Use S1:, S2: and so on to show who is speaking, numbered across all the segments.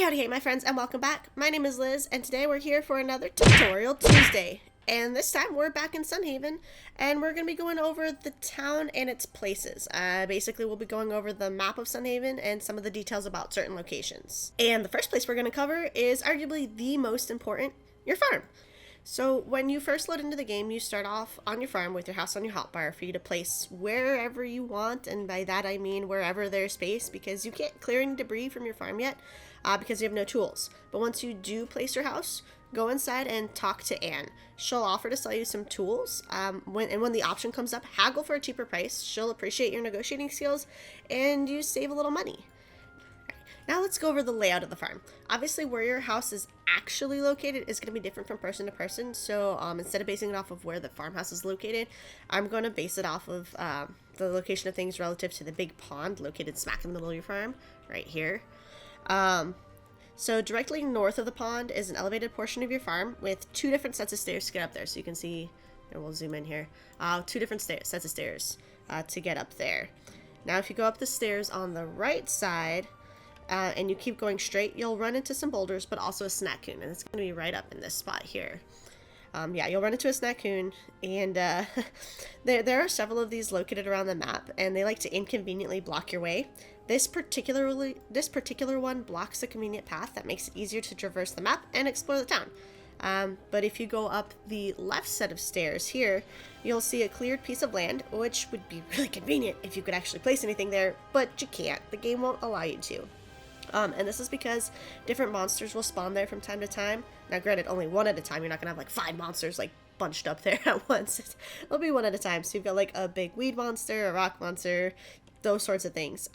S1: Howdy hey my friends and welcome back. My name is Liz and today we're here for another Tutorial Tuesday. And this time we're back in Sunhaven and we're going to be going over the town and its places. Basically we'll be going over the map of Sunhaven and some of the details about certain locations. And the first place we're going to cover is arguably the most important, your farm. So when you first load into the game, you start off on your farm with your house on your hotbar for you to place wherever you want, and by that I mean wherever there's space, because you can't clear any debris from your farm yet because you have no tools. But once you do place your house, go inside and talk to Anne. She'll offer to sell you some tools, when the option comes up, haggle for a cheaper price. She'll appreciate your negotiating skills and you save a little money. Now let's go over the layout of the farm. Obviously where your house is actually located is going to be different from person to person, so instead of basing it off of where the farmhouse is located, I'm going to base it off of the location of things relative to the big pond located smack in the middle of your farm, right here. So directly north of the pond is an elevated portion of your farm with two different sets of stairs to get up there. So you can see, and we'll zoom in here, two different sets of stairs to get up there. Now if you go up the stairs on the right side, and you keep going straight, you'll run into some boulders, but also a snackoon, and it's going to be right up in this spot here. Yeah, you'll run into a snackoon, and there are several of these located around the map, and they like to inconveniently block your way. This particular one blocks a convenient path that makes it easier to traverse the map and explore the town. But if you go up the left set of stairs here, you'll see a cleared piece of land, which would be really convenient if you could actually place anything there, but you can't. The game won't allow you to. And this is because different monsters will spawn there from time to time. Now granted, only one at a time. You're not gonna have like 5 monsters like bunched up there at once. It'll be one at a time. So you've got like a big weed monster, a rock monster, those sorts of things.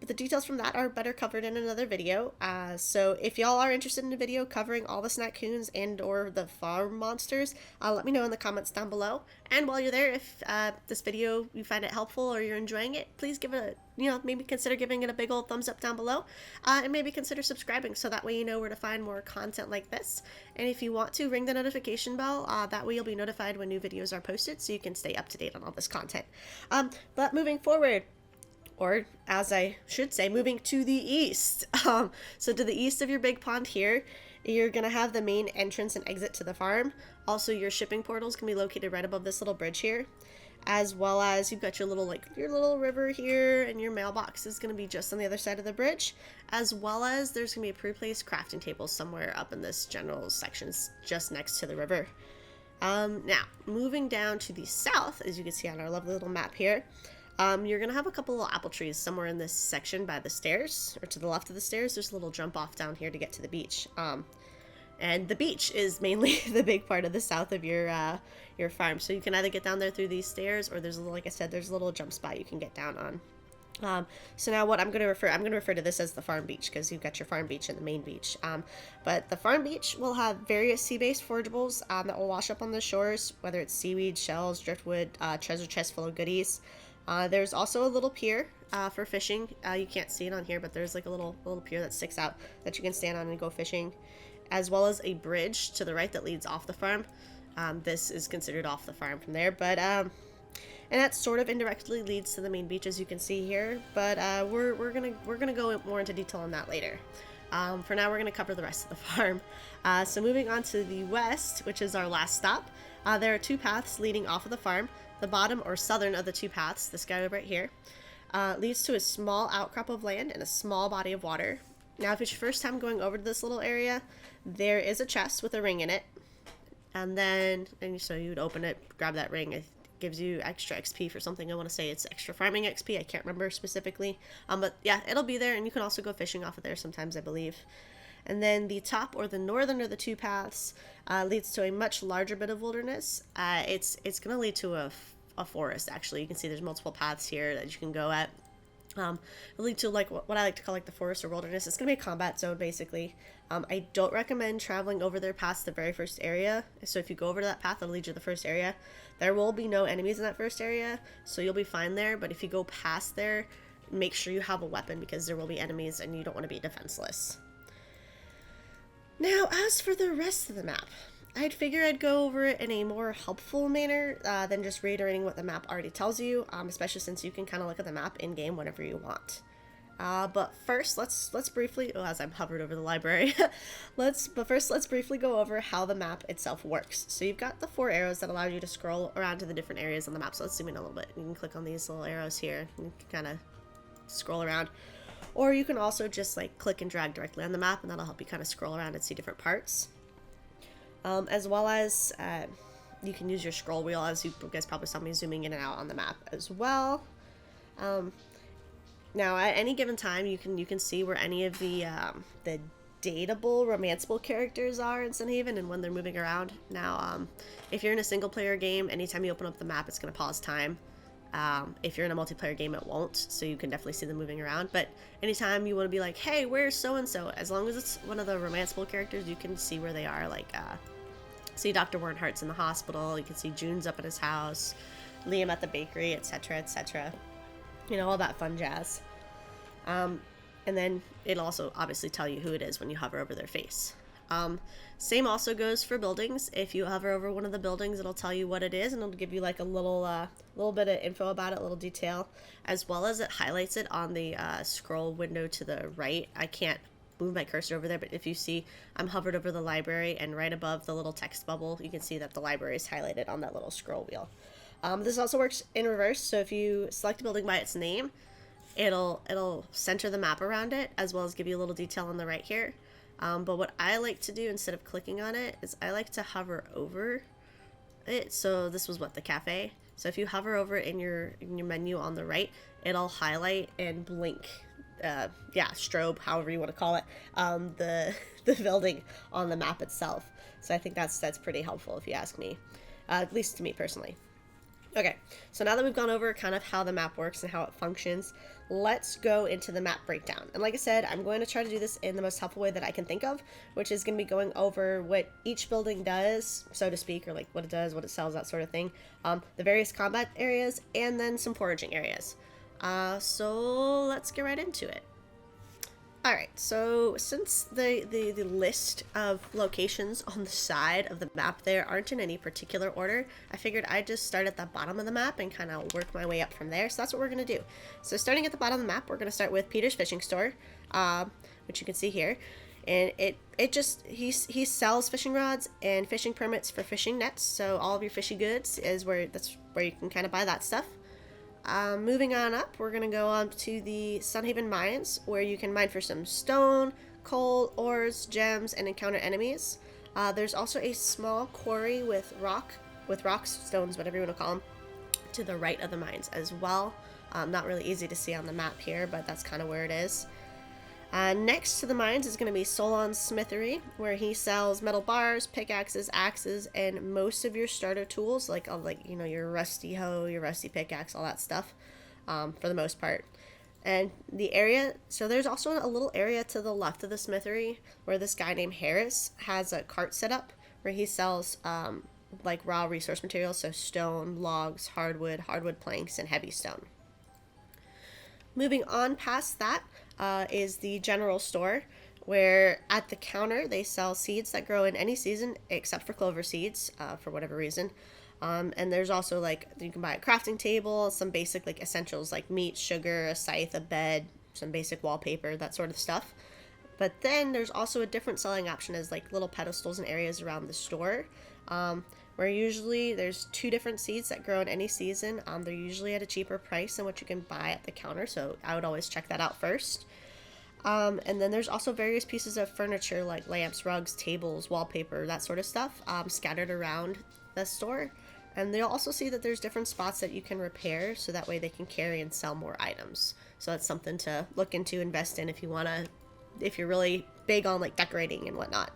S1: But the details from that are better covered in another video. So if y'all are interested in a video covering all the snackoons and or the farm monsters, let me know in the comments down below. And while you're there, if this video, you find it helpful or you're enjoying it, please give it a, maybe consider giving it a big old thumbs up down below. And maybe consider subscribing so that way you know where to find more content like this. And if you want to, ring the notification bell. That way you'll be notified when new videos are posted so you can stay up to date on all this content. But moving forward, or as I should say, moving to the east. So to the east of your big pond here, you're going to have the main entrance and exit to the farm. Also, your shipping portals can be located right above this little bridge here. As well as you've got your little river here, and your mailbox is going to be just on the other side of the bridge. As well as there's going to be a pre-placed crafting table somewhere up in this general section just next to the river. Now, moving down to the south, as you can see on our lovely little map here, you're going to have a couple little apple trees somewhere in this section by the stairs, or to the left of the stairs. There's a little jump off down here to get to the beach. And the beach is mainly the big part of the south of your farm. So you can either get down there through these stairs, or there's a little, like I said, there's a little jump spot you can get down on. So now what I'm going to refer to this as the farm beach, because you've got your farm beach and the main beach. But the farm beach will have various sea-based forageables that will wash up on the shores, whether it's seaweed, shells, driftwood, treasure chest full of goodies. There's also a little pier for fishing. You can't see it on here, but there's like a little pier that sticks out that you can stand on and go fishing, as well as a bridge to the right that leads off the farm. This is considered off the farm from there, but and that sort of indirectly leads to the main beach, as you can see here. But we're gonna go more into detail on that later. For now, we're gonna cover the rest of the farm. So moving on to the west, which is our last stop, there are 2 paths leading off of the farm. The bottom or southern of the 2 paths, this guy over right here, leads to a small outcrop of land and a small body of water. Now, if it's your first time going over to this little area, there is a chest with a ring in it. And so you would open it, grab that ring. It gives you extra XP for something. I want to say it's extra farming XP. I can't remember specifically. But yeah, it'll be there, and you can also go fishing off of there sometimes, I believe. And then the top or the northern of the 2 paths leads to a much larger bit of wilderness. It's going to lead to a forest, actually. You can see there's multiple paths here that you can go at. It'll lead to like what I like to call like the forest or wilderness. It's going to be a combat zone, basically. I don't recommend traveling over there past the very first area. So if you go over to that path, it'll lead you to the first area. There will be no enemies in that first area, so you'll be fine there. But if you go past there, make sure you have a weapon, because there will be enemies and you don't want to be defenseless. Now, as for the rest of the map, I'd figure I'd go over it in a more helpful manner than just reiterating what the map already tells you, especially since you can kind of look at the map in-game whenever you want. But first, let's briefly, oh, as I'm hovered over the library, let's briefly go over how the map itself works. So you've got the 4 arrows that allow you to scroll around to the different areas on the map. So let's zoom in a little bit. You can click on these little arrows here and kind of scroll around. Or you can also just like click and drag directly on the map, and that'll help you kind of scroll around and see different parts. As well as you can use your scroll wheel, as you guys probably saw me zooming in and out on the map as well. Now, at any given time, you can see where any of the dateable, romanceable characters are in Sunhaven and when they're moving around. Now, if you're in a single-player game, anytime you open up the map, it's going to pause time. If you're in a multiplayer game, it won't, so you can definitely see them moving around. But anytime you want to be like, hey, where's so-and-so? As long as it's one of the romanceable characters, you can see where they are. Like, see Dr. Warrenhart's in the hospital. You can see June's up at his house, Liam at the bakery, etc., etc. You know, all that fun jazz. And then it'll also obviously tell you who it is when you hover over their face. Same also goes for buildings. If you hover over one of the buildings, it'll tell you what it is, and it'll give you like a little bit of info about it, a little detail, as well as it highlights it on the scroll window to the right. I can't move my cursor over there, but if you see, I'm hovered over the library, and right above the little text bubble, you can see that the library is highlighted on that little scroll wheel. This also works in reverse, so if you select a building by its name, it'll center the map around it, as well as give you a little detail on the right here. But what I like to do instead of clicking on it is I like to hover over it. So this was the cafe. So if you hover over it in your menu on the right, it'll highlight and blink, strobe, however you want to call it, the building on the map itself. So I think that's pretty helpful if you ask me, at least to me personally. Okay, so now that we've gone over kind of how the map works and how it functions, let's go into the map breakdown. And like I said, I'm going to try to do this in the most helpful way that I can think of, which is going to be going over what each building does, so to speak, or like what it does, what it sells, that sort of thing, the various combat areas, and then some foraging areas. So let's get right into it. Alright, so since the list of locations on the side of the map there aren't in any particular order, I figured I'd just start at the bottom of the map and kind of work my way up from there. So that's what we're going to do. So starting at the bottom of the map, we're going to start with Peter's Fishing Store, which you can see here. And he sells fishing rods and fishing permits for fishing nets. So all of your fishing goods that's where you can kind of buy that stuff. Moving on up, we're going to go on to the Sunhaven Mines, where you can mine for some stone, coal, ores, gems, and encounter enemies. There's also a small quarry with rocks, stones, whatever you want to call them, to the right of the mines as well. Not really easy to see on the map here, but that's kind of where it is. Next to the mines is going to be Solon's Smithery, where he sells metal bars, pickaxes, axes, and most of your starter tools, like your rusty hoe, your rusty pickaxe, all that stuff, for the most part. And the area, so there's also a little area to the left of the smithery where this guy named Harris has a cart set up where he sells like raw resource materials, so stone, logs, hardwood planks, and heavy stone. Moving on past that is the general store, where at the counter they sell seeds that grow in any season except for clover seeds, for whatever reason. And there's also you can buy a crafting table, some basic essentials like meat, sugar, a scythe, a bed, some basic wallpaper, that sort of stuff. But then there's also a different selling option as little pedestals and areas around the store, where usually there's 2 different seeds that grow in any season. They're usually at a cheaper price than what you can buy at the counter, so I would always check that out first. And then there's also various pieces of furniture like lamps, rugs, tables, wallpaper, that sort of stuff, scattered around the store. And you'll also see that there's different spots that you can repair, so that way they can carry and sell more items. So that's something to look into, invest in if you're really big on decorating and whatnot.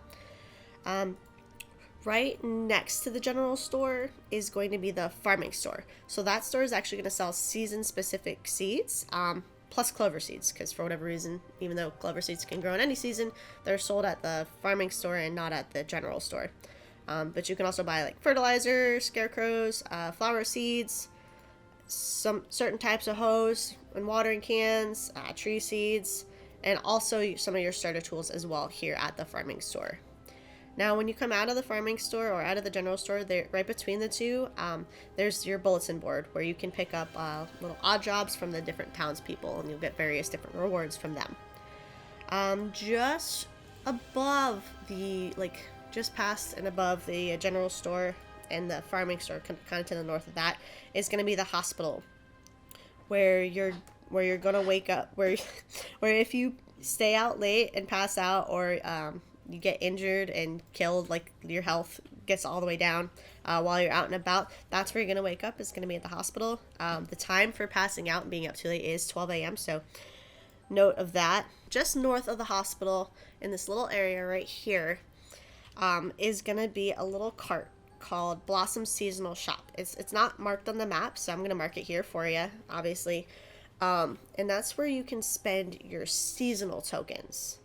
S1: Right next to the general store is going to be the farming store. So that store is actually going to sell season-specific seeds, plus clover seeds, because for whatever reason, even though clover seeds can grow in any season, they're sold at the farming store and not at the general store. But you can also buy fertilizer, scarecrows, flower seeds, some certain types of hose and watering cans, tree seeds, and also some of your starter tools as well here at the farming store. Now, when you come out of the farming store or out of the general store, there right between the two, there's your bulletin board where you can pick up little odd jobs from the different townspeople, and you'll get various different rewards from them. Just above just past and above the general store and the farming store, kind of to the north of that, is going to be the hospital, where you're gonna wake up, where if you stay out late and pass out, or you get injured and killed, like your health gets all the way down while you're out and about, that's where you're going to wake up, is going to be at the hospital. The time for passing out and being up too late is 12 a.m., so note of that. Just north of the hospital, in this little area right here, is going to be a little cart called Blossom Seasonal Shop. It's not marked on the map, so I'm going to mark it here for you, obviously. And that's where you can spend your seasonal tokens.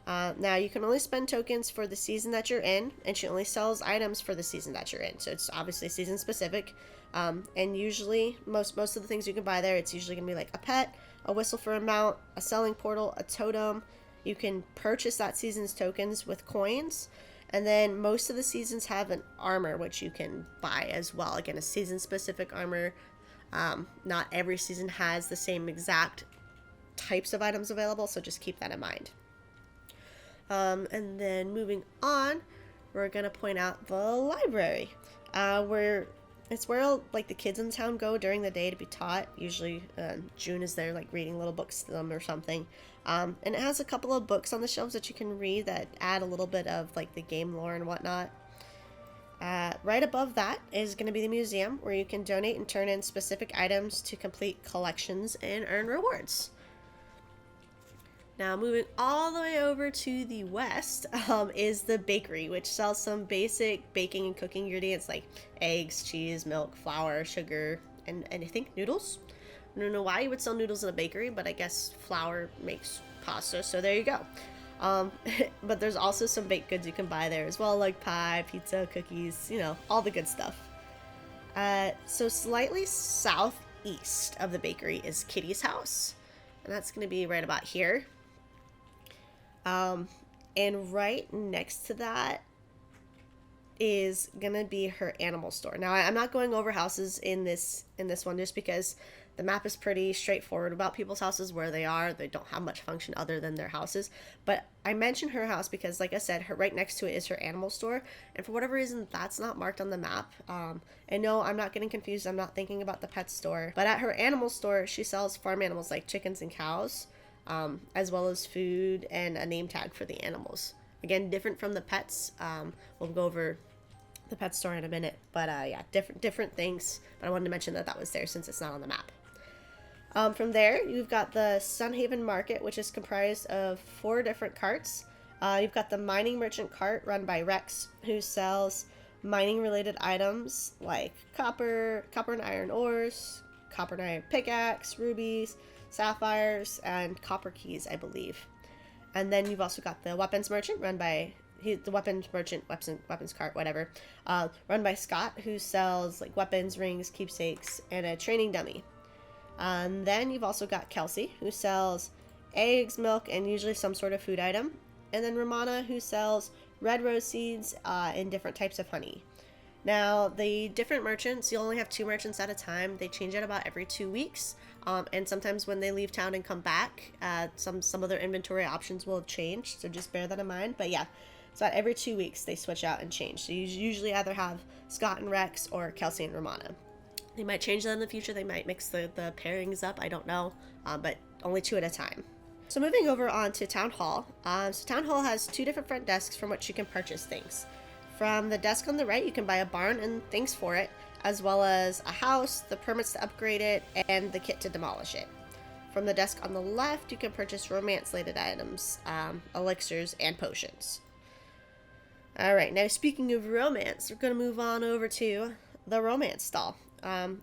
S1: Now, you can only spend tokens for the season that you're in, and she only sells items for the season that you're in. So it's obviously season specific. And usually, most of the things you can buy there, it's usually going to be like a pet, a whistle for a mount, a selling portal, a totem. You can purchase that season's tokens with coins. And then most of the seasons have an armor, which you can buy as well. Again, a season specific armor. Not every season has the same exact types of items available, so just keep that in mind. And then moving on, we're going to point out the library, where it's where like the kids in town go during the day to be taught. Usually June is there, like reading little books to them or something. And it has a couple of books on the shelves that you can read that add a little bit of like the game lore and whatnot. Right above that is going to be the museum, where you can donate and turn in specific items to complete collections and earn rewards. Now, moving all the way over to the west is the bakery, which sells some basic baking and cooking ingredients like eggs, cheese, milk, flour, sugar, and I think noodles. I don't know why you would sell noodles in a bakery, but I guess flour makes pasta, so there you go. But there's also some baked goods you can buy there as well, like pie, pizza, cookies, all the good stuff. So slightly southeast of the bakery is Kitty's house, and that's going to be right about here. And right next to that is gonna be her animal store. Now, I'm not going over houses in this one, just because the map is pretty straightforward about people's houses, where they are. They don't have much function other than their houses. But I mentioned her house because, like I said, right next to it is her animal store, and for whatever reason, that's not marked on the map. And no, I'm not getting confused. I'm not thinking about the pet store. But at her animal store, she sells farm animals like chickens and cows. As well as food and a name tag for the animals. Again, different from the pets. We'll go over the pet store in a minute, but yeah, different things. But I wanted to mention that was there since it's not on the map. From there, you've got the Sunhaven Market, which is comprised of 4 different carts. You've got the mining merchant cart run by Rex, who sells mining-related items like copper and iron ores, copper and iron pickaxe, rubies, sapphires, and copper keys, I believe. And then you've also got the weapons merchant run by weapons cart, whatever, run by Scott, who sells like weapons, rings, keepsakes, and a training dummy. And then you've also got Kelsey, who sells eggs, milk, and usually some sort of food item. And then Romana, who sells red rose seeds and different types of honey. Now, the different merchants, you'll only have 2 merchants at a time. They change it about every 2 weeks. And sometimes when they leave town and come back, some of their inventory options will have changed. So just bear that in mind. But yeah, so every 2 weeks they switch out and change. So you usually either have Scott and Rex or Kelsey and Romana. They might change that in the future. They might mix the pairings up. I don't know. But only 2 at a time. So moving over on to Town Hall. So Town Hall has 2 different front desks from which you can purchase things. From the desk on the right, you can buy a barn and things for it, as well as a house, the permits to upgrade it, and the kit to demolish it. From the desk on the left, you can purchase romance-related items, elixirs, and potions. Alright, now speaking of romance, we're going to move on over to the romance stall,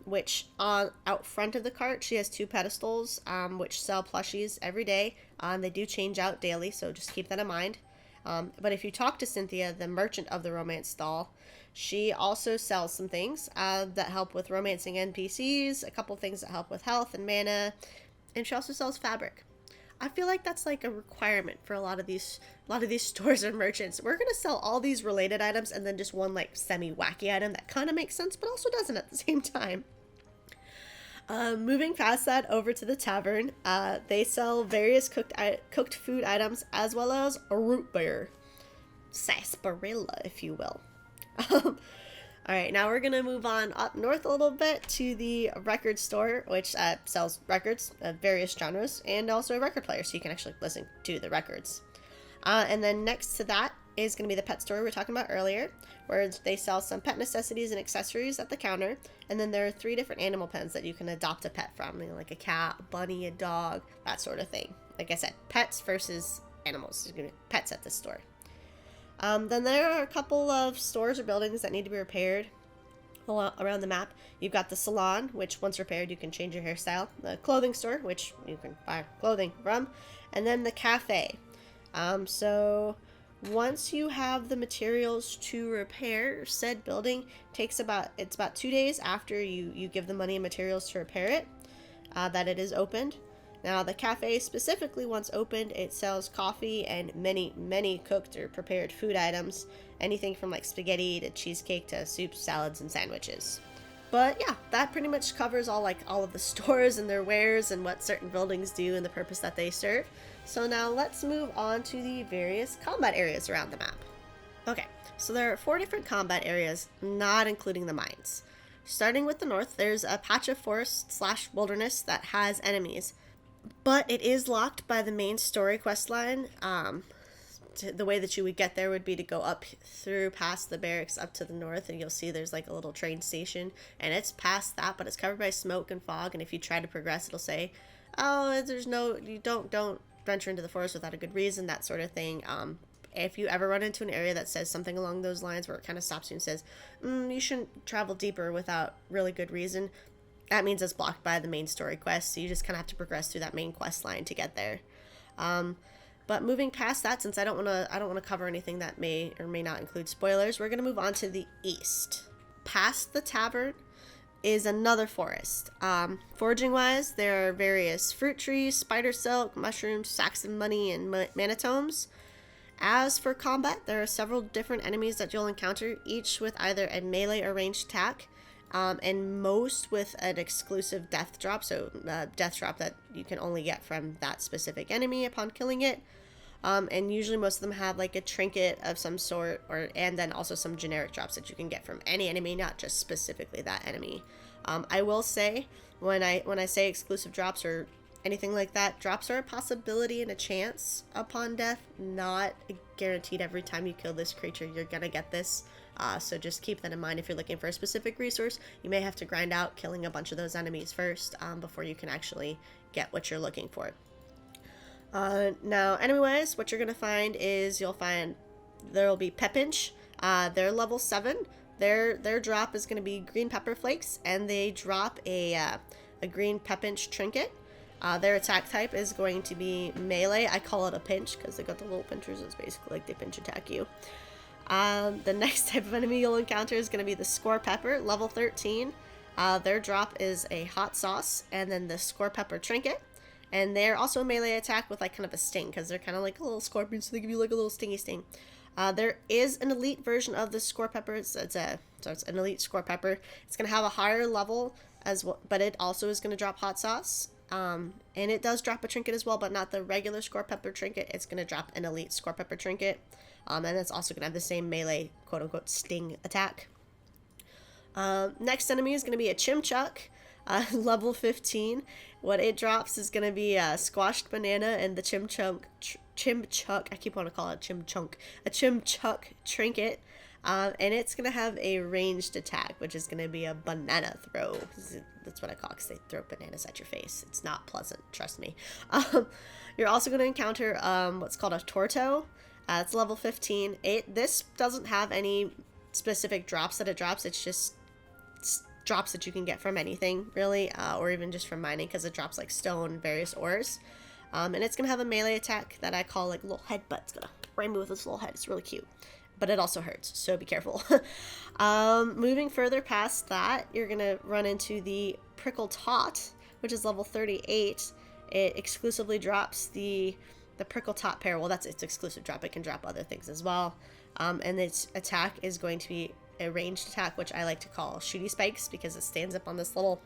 S1: which out front of the cart, she has 2 pedestals, which sell plushies every day. They do change out daily, so just keep that in mind. But if you talk to Cynthia, the merchant of the romance stall, she also sells some things that help with romancing NPCs, a couple things that help with health and mana, and she also sells fabric. I feel like that's like a requirement for a lot of these stores and merchants. We're gonna sell all these related items and then just one like semi wacky item that kind of makes sense but also doesn't at the same time. Moving past that over to the tavern, they sell various cooked food items as well as a root beer, sarsaparilla, if you will. All right, now we're gonna move on up north a little bit to the record store, which sells records of various genres and also a record player, so you can actually listen to the records. And then next to that is gonna be the pet store we were talking about earlier, where they sell some pet necessities and accessories at the counter. And then there are 3 different animal pens that you can adopt a pet from, you know, like a cat, a bunny, a dog, that sort of thing. Like I said, pets versus animals. Pets at the store. Then there are a couple of stores or buildings that need to be repaired around the map. You've got the salon, which once repaired you can change your hairstyle. The clothing store, which you can buy clothing from. And then the cafe. So once you have the materials to repair said building, it's about 2 days after you give the money and materials to repair it, that it is opened. Now, the cafe specifically, once opened, it sells coffee and many cooked or prepared food items. Anything from like spaghetti to cheesecake to soups, salads, and sandwiches. But yeah, that pretty much covers all of the stores and their wares and what certain buildings do and the purpose that they serve. So now let's move on to the various combat areas around the map. Okay, so there are 4 different combat areas, not including the mines. Starting with the north, there's a patch of forest/wilderness that has enemies. But it is locked by the main story quest line. The way that you would get there would be to go up through past the barracks up to the north, and you'll see there's like a little train station, and it's past that, but it's covered by smoke and fog. And if you try to progress, it'll say, "Oh, you don't venture into the forest without a good reason," that sort of thing. If you ever run into an area that says something along those lines, where it kind of stops you and says, "You shouldn't travel deeper without really good reason," that means it's blocked by the main story quest, so you just kind of have to progress through that main quest line to get there. But moving past that, since I don't want to cover anything that may or may not include spoilers, we're gonna move on to the east. Past the tavern is another forest. Foraging wise, there are various fruit trees, spider silk, mushrooms, Saxon money, and manitomes. As for combat, there are several different enemies that you'll encounter, each with either a melee or ranged attack. And most with an exclusive death drop, so death drop that you can only get from that specific enemy upon killing it. And usually most of them have like a trinket of some sort, and then also some generic drops that you can get from any enemy, not just specifically that enemy. I will say, when I say exclusive drops or anything like that, drops are a possibility and a chance upon death, not guaranteed every time you kill this creature you're gonna get this. So just keep that in mind. If you're looking for a specific resource, you may have to grind out killing a bunch of those enemies first before you can actually get what you're looking for. Now, enemy-wise, what you're going to find is there will be Pepinch. They're level 7. Their drop is going to be green pepper flakes, and they drop a green Pepinch trinket. Their attack type is going to be melee. I call it a pinch because they got the little pinchers. It's basically like they pinch attack you. The next type of enemy you'll encounter is going to be the Score Pepper, level 13. Their drop is a hot sauce, and then the Score Pepper trinket. And they're also a melee attack with like kind of a sting, because they're kind of like a little scorpion, so they give you like a little stingy sting. There is an elite version of the Score Pepper. It's an elite Score Pepper. It's going to have a higher level as well, but it also is going to drop hot sauce. And it does drop a trinket as well, but not the regular Score Pepper trinket. It's going to drop an elite Score Pepper trinket. And it's also going to have the same melee, quote-unquote, sting attack. Next enemy is going to be a Chimchuk, level 15. What it drops is going to be a squashed banana and the Chimchuk, I keep wanting to call it a Chimchuk trinket. And it's going to have a ranged attack, which is going to be a banana throw. That's what I call it, because they throw bananas at your face. It's not pleasant, trust me. You're also going to encounter what's called a Torto. It's level 15. This doesn't have any specific drops that it drops. It's just drops that you can get from anything, really, or even just from mining, because it drops like stone, various ores. And it's going to have a melee attack that I call like a little headbutt. It's going to ram me with its little head. It's really cute. But it also hurts, so be careful. Moving further past that, you're going to run into the Prickle Tot, which is level 38. It exclusively drops the prickle top pair. Well, that's its exclusive drop. It can drop other things as well. And its attack is going to be a ranged attack, which I like to call shooty spikes, because it stands up on this little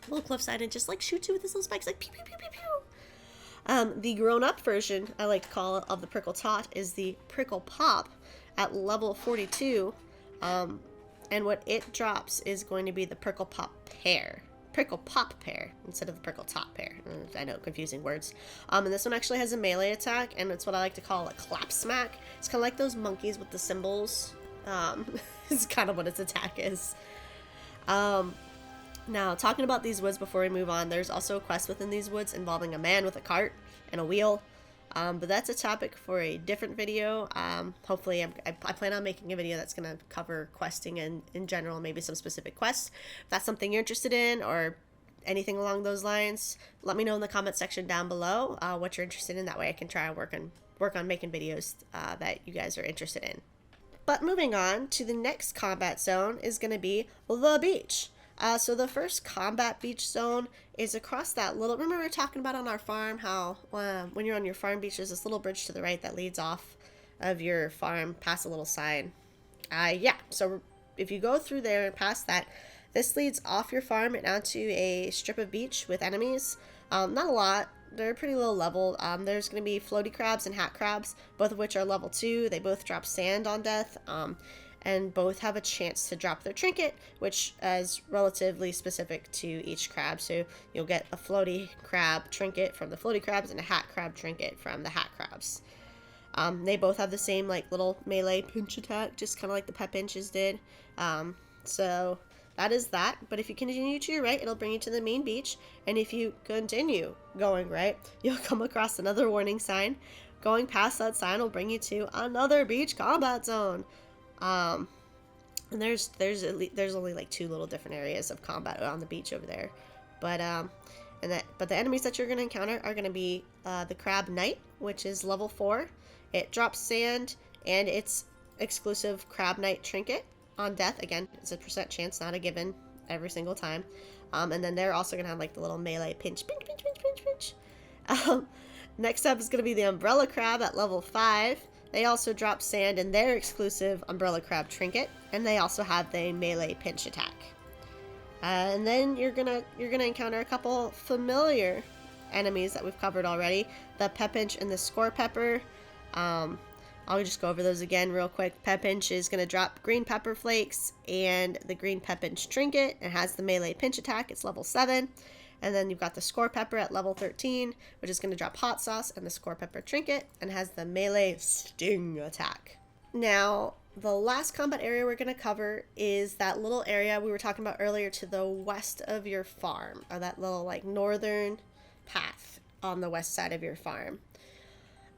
S1: cliffside and just like shoots you with his little spikes, like pew pew pew pew pew. The grown-up version I like to call it of the prickle tot is the prickle pop at level 42. And what it drops is going to be the prickle pop pair. Prickle pop pair instead of the prickle top pair. I know, confusing words. And this one actually has a melee attack, and it's what I like to call a clap smack. It's kind of like those monkeys with the cymbals. It's kind of what its attack is. Now, talking about these woods before we move on, there's also a quest within these woods involving a man with a cart and a wheel. But that's a topic for a different video. Hopefully, I plan on making a video that's going to cover questing and in general, maybe some specific quests. If that's something you're interested in or anything along those lines, let me know in the comment section down below what you're interested in. That way I can try and work on making videos that you guys are interested in. But moving on to the next combat zone is going to be the beach. So the first combat beach zone is across that little, remember we were talking about on our farm how when you're on your farm beach, there's this little bridge to the right that leads off of your farm past a little sign. Yeah, so if you go through there and past that, this leads off your farm and onto a strip of beach with enemies. Not a lot. They're pretty low level. There's going to be floaty crabs and hat crabs, both of which are level 2. They both drop sand on death. And both have a chance to drop their trinket, which is relatively specific to each crab. So you'll get a floaty crab trinket from the floaty crabs and a hat crab trinket from the hat crabs. They both have the same like little melee pinch attack, just kind of like the pet pinches did. So that is that. But if you continue to your right, it'll bring you to the main beach. And if you continue going right, you'll come across another warning sign. Going past that sign will bring you to another beach combat zone. And there's only like 2 little different areas of combat on the beach over there, but the enemies that you're gonna encounter are gonna be the crab knight, which is level 4. It drops sand and its exclusive crab knight trinket on death. Again, it's a % chance, not a given every single time. And then they're also gonna have like the little melee pinch. Next up is gonna be the umbrella crab at level 5. They also drop sand in their exclusive umbrella crab trinket, and they also have the melee pinch attack. And then you're gonna encounter a couple familiar enemies that we've covered already: the pepinch and the score pepper. I'll just go over those again real quick. Pepinch is gonna drop green pepper flakes and the green pepinch trinket. It has the melee pinch attack. It's level 7. And then you've got the score pepper at level 13, which is going to drop hot sauce and the score pepper trinket, and has the melee sting attack. Now, the last combat area we're going to cover is that little area we were talking about earlier to the west of your farm, or that little like northern path on the west side of your farm.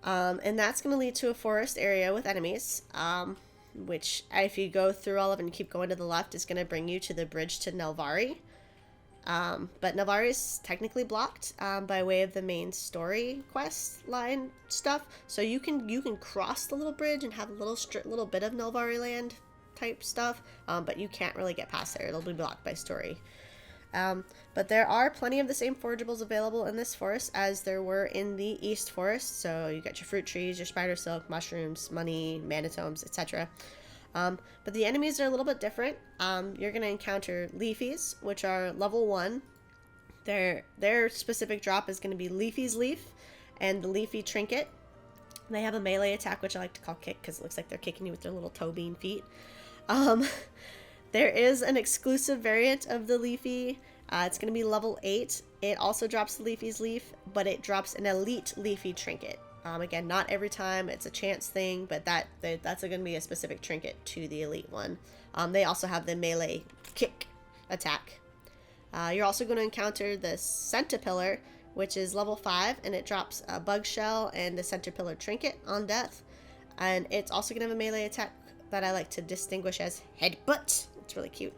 S1: And that's going to lead to a forest area with enemies, which if you go through all of it and keep going to the left, is going to bring you to the bridge to Nelvari. But Nelvari is technically blocked by way of the main story quest line stuff. So you can cross the little bridge and have a little bit of Nelvari land type stuff, but you can't really get past there. It'll be blocked by story. But there are plenty of the same forageables available in this forest as there were in the East Forest. So you got your fruit trees, your spider silk, mushrooms, money, manitomes, etc. But the enemies are a little bit different. You're going to encounter leafies, which are level 1. Their specific drop is going to be Leafy's Leaf and the Leafy Trinket. They have a melee attack, which I like to call kick because it looks like they're kicking you with their little toe bean feet. There is an exclusive variant of the Leafy. It's going to be level 8. It also drops the Leafy's Leaf, but it drops an elite Leafy Trinket. Again, not every time, it's a chance thing, but that's going to be a specific trinket to the elite one. They also have the melee kick attack. You're also going to encounter the Centipillar, which is level 5, and it drops a bug shell and the Centipillar trinket on death. And it's also going to have a melee attack that I like to distinguish as headbutt. It's really cute.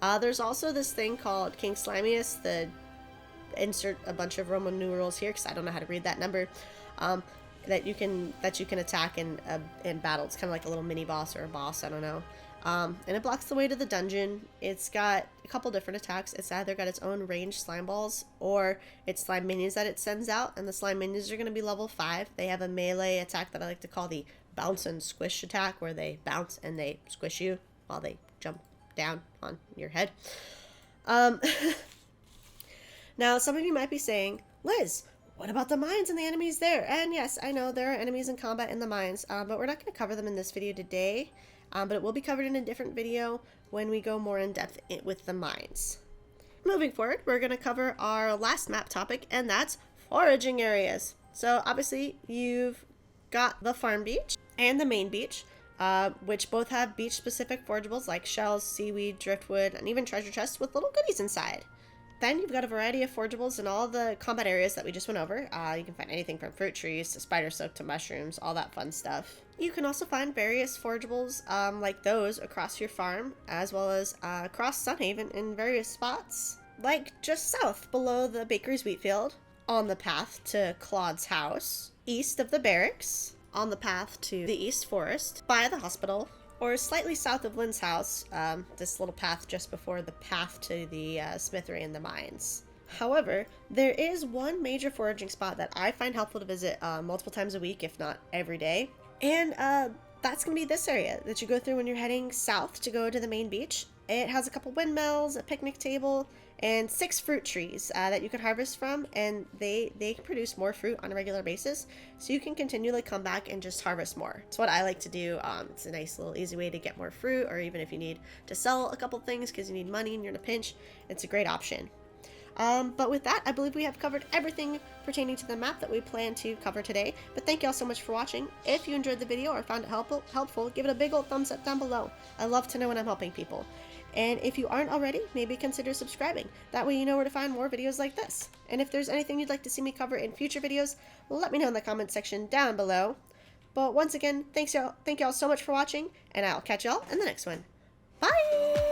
S1: There's also this thing called King Slimius. Insert a bunch of Roman numerals here because I don't know how to read that number. That you can attack in battle. It's kind of like a little mini boss or a boss, I don't know. And it blocks the way to the dungeon. It's got a couple different attacks. It's either got its own ranged slime balls or it's slime minions that it sends out, and the slime minions are going to be level 5. They have a melee attack that I like to call the bounce and squish attack, where they bounce and they squish you while they jump down on your head. Now, some of you might be saying, Liz, what about the mines and the enemies there? And yes, I know there are enemies in combat in the mines, but we're not going to cover them in this video today. But it will be covered in a different video when we go more in depth with the mines. Moving forward, we're going to cover our last map topic, and that's foraging areas. So obviously you've got the farm beach and the main beach, which both have beach specific forageables like shells, seaweed, driftwood, and even treasure chests with little goodies inside. Then you've got a variety of forageables in all the combat areas that we just went over. You can find anything from fruit trees to spider silk to mushrooms, all that fun stuff. You can also find various forageables like those across your farm, as well as across Sunhaven in various spots, like just south below the baker's wheat field, on the path to Claude's house, east of the barracks, on the path to the East Forest, by the hospital, or slightly south of Lynn's house, this little path just before the path to the smithery and the mines. However, there is one major foraging spot that I find helpful to visit multiple times a week, if not every day, and that's going to be this area that you go through when you're heading south to go to the main beach. It has a couple windmills, a picnic table, and 6 fruit trees that you can harvest from, and they produce more fruit on a regular basis, so you can continually come back and just harvest more. It's what I like to do. It's a nice little easy way to get more fruit, or even if you need to sell a couple things because you need money and you're in a pinch, it's a great option. But with that, I believe we have covered everything pertaining to the map that we plan to cover today. But thank you all so much for watching. If you enjoyed the video or found it helpful, give it a big old thumbs up down below. I love to know when I'm helping people. And if you aren't already, maybe consider subscribing. That way you know where to find more videos like this. And if there's anything you'd like to see me cover in future videos, let me know in the comment section down below. But once again, thank you all so much for watching, and I'll catch y'all in the next one. Bye!